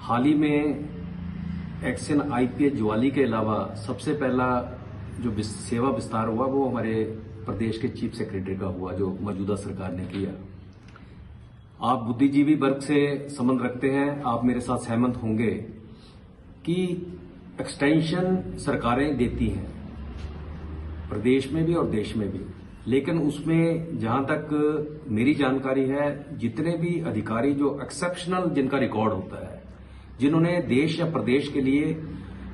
हाल ही में action IPH Jawali के अलावा सबसे पहला जो सेवा विस्तार हुआ वो हमारे प्रदेश के चीफ सेक्रेटरी का हुआ, जो मौजूदा सरकार ने किया। आप बुद्धिजीवी वर्ग से संबंध रखते हैं, आप मेरे साथ सहमत होंगे कि एक्सटेंशन सरकारें देती हैं प्रदेश में भी और देश में भी, लेकिन उसमें जहां तक मेरी जानकारी है, जितने भी अधिकारी जो एक्सेप्शनल जिनका रिकॉर्ड होता है, जिन्होंने देश या प्रदेश के लिए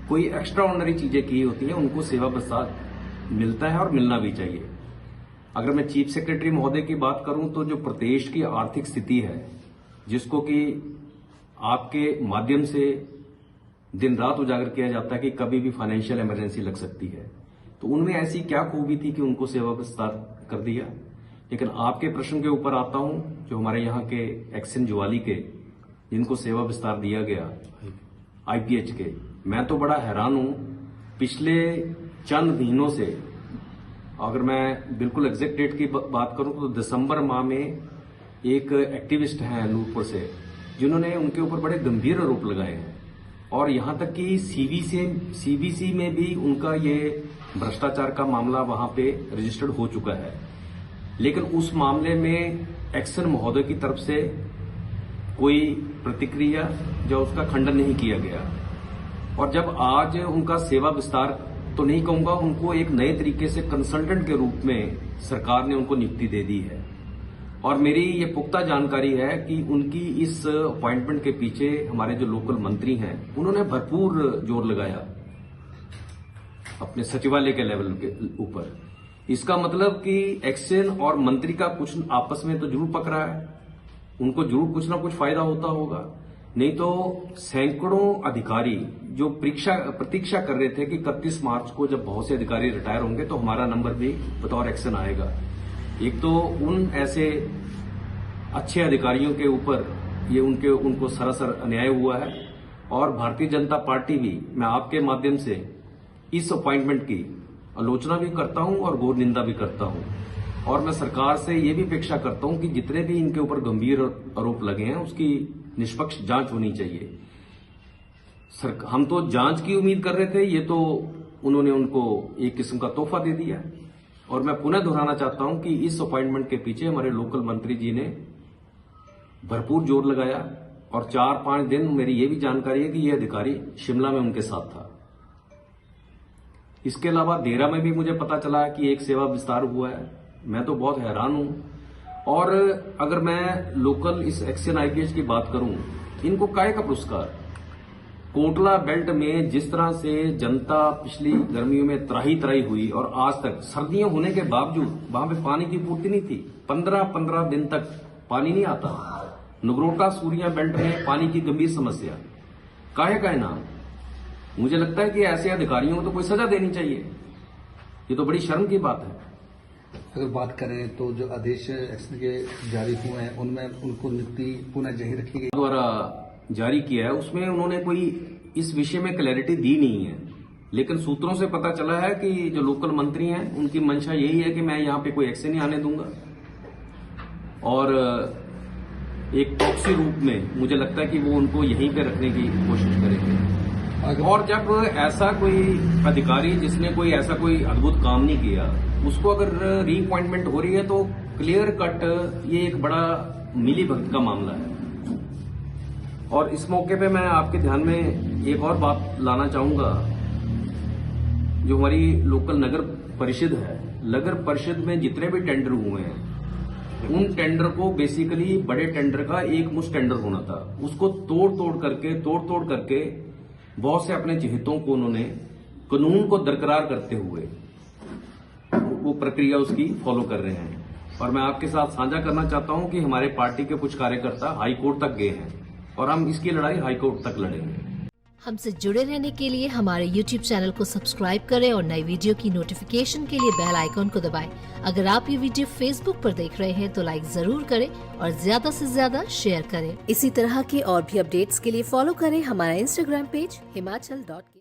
कोई एक्स्ट्रा ऑर्डिनरी चीजें की होती हैं, उनको सेवा विस्तार मिलता है और मिलना भी चाहिए। अगर मैं चीफ सेक्रेटरी महोदय की बात करूं तो जो प्रदेश की आर्थिक स्थिति है, जिसको कि आपके माध्यम से दिन रात उजागर किया जाता है कि कभी भी फाइनेंशियल इमरजेंसी लग सकती है, तो उनमें ऐसी क्या खूबी थी कि उनको सेवा विस्तार कर दिया। लेकिन आपके प्रश्न के ऊपर आता हूं, जो हमारे यहाँ के एक्शन ज्वाली के जिनको सेवा विस्तार दिया गया आईपीएच के, मैं तो बड़ा हैरान हूं। पिछले चंद महीनों से, अगर मैं बिल्कुल एग्जैक्ट डेट की बात करूं तो दिसंबर माह में एक एक्टिविस्ट हैं नूरपुर से, जिन्होंने उनके ऊपर बड़े गंभीर आरोप लगाए हैं, और यहां तक कि सीबीसी में भी उनका ये भ्रष्टाचार का मामला वहां पे रजिस्टर्ड हो चुका है। लेकिन उस मामले में एक्शन महोदय की तरफ से कोई प्रतिक्रिया या उसका खंडन नहीं किया गया। और जब आज उनका सेवा विस्तार तो नहीं कहूंगा, उनको एक नए तरीके से कंसल्टेंट के रूप में सरकार ने उनको नियुक्ति दे दी है, और मेरी ये पुख्ता जानकारी है कि उनकी इस अपॉइंटमेंट के पीछे हमारे जो लोकल मंत्री हैं, उन्होंने भरपूर जोर लगाया अपने सचिवालय के लेवल के ऊपर। इसका मतलब कि एक्शन और मंत्री का कुछ आपस में तो जरूर पक रहा है, उनको जरूर कुछ ना कुछ फायदा होता होगा। नहीं तो सैकड़ों अधिकारी जो प्रतीक्षा कर रहे थे कि 31 मार्च को जब बहुत से अधिकारी रिटायर होंगे तो हमारा नंबर भी बतौर एक्शन आएगा। एक तो उन ऐसे अच्छे अधिकारियों के ऊपर ये उनको सरासर अन्याय हुआ है, और भारतीय जनता पार्टी भी, मैं आपके माध्यम से इस अपॉइंटमेंट की आलोचना भी करता हूं और घोर निंदा भी करता हूं, और मैं सरकार से ये भी अपेक्षा करता हूं कि जितने भी इनके ऊपर गंभीर आरोप लगे हैं उसकी निष्पक्ष जांच होनी चाहिए। हम तो जांच की उम्मीद कर रहे थे, ये तो उन्होंने उनको एक किस्म का तोहफा दे दिया। और मैं पुनः दोहराना चाहता हूं कि इस अपॉइंटमेंट के पीछे हमारे लोकल मंत्री जी ने भरपूर जोर लगाया, और 4-5 दिन मेरी ये भी जानकारी है कि ये अधिकारी शिमला में उनके साथ था। इसके अलावा देरा में भी मुझे पता चला कि एक सेवा विस्तार हुआ है। मैं तो बहुत हैरान हूं। और अगर मैं लोकल इस एक्शन आईपीएच की बात करूं, इनको काहे का पुरस्कार? कोटला बेल्ट में जिस तरह से जनता पिछली गर्मियों में त्राही हुई, और आज तक सर्दियां होने के बावजूद वहां पे पानी की पूर्ति नहीं थी, 15-15 दिन तक पानी नहीं आता। नगरोटा सूरिया बेल्ट में पानी की गंभीर समस्या, काहे का नाम? मुझे लगता है कि ऐसे अधिकारियों को तो कोई सजा देनी चाहिए। ये तो बड़ी शर्म की बात है। अगर बात करें तो जो आदेश एक्शन के जारी हुए हैं, उनमें उनको नियुक्ति पुनः जारी रखी गई द्वारा जारी किया है, उसमें उन्होंने कोई इस विषय में क्लैरिटी दी नहीं है। लेकिन सूत्रों से पता चला है कि जो लोकल मंत्री हैं, उनकी मंशा यही है कि मैं यहां पे कोई एक्शन नहीं आने दूंगा, और एक प्रॉक्सी रूप में मुझे लगता है कि वो उनको यहीं पे रखने की कोशिश करेंगे। और जब ऐसा कोई अधिकारी जिसने कोई ऐसा कोई अद्भुत काम नहीं किया, उसको अगर रीअपॉइंटमेंट हो रही है तो क्लियर कट ये एक बड़ा मिली भगत का मामला है। और इस मौके पे मैं आपके ध्यान में एक और बात लाना चाहूंगा। जो हमारी लोकल नगर परिषद है, नगर परिषद में जितने भी टेंडर हुए हैं, उन टेंडर को बेसिकली बड़े टेंडर का एक मुश्त टेंडर होना था, उसको तोड़ तोड़ करके बहुत से अपने हितों को उन्होंने कानून को दरकरार करते हुए वो प्रक्रिया उसकी फॉलो कर रहे हैं। और मैं आपके साथ साझा करना चाहता हूं कि हमारे पार्टी के कुछ कार्यकर्ता हाईकोर्ट तक गए हैं, और हम इसकी लड़ाई हाईकोर्ट तक लड़ेंगे। हमसे जुड़े रहने के लिए हमारे YouTube चैनल को सब्सक्राइब करें और नई वीडियो की नोटिफिकेशन के लिए बेल आइकॉन को दबाएं। अगर आप ये वीडियो Facebook पर देख रहे हैं तो लाइक जरूर करें और ज्यादा से ज्यादा शेयर करें। इसी तरह के और भी अपडेट्स के लिए फॉलो करें हमारा Instagram पेज himachal.ke।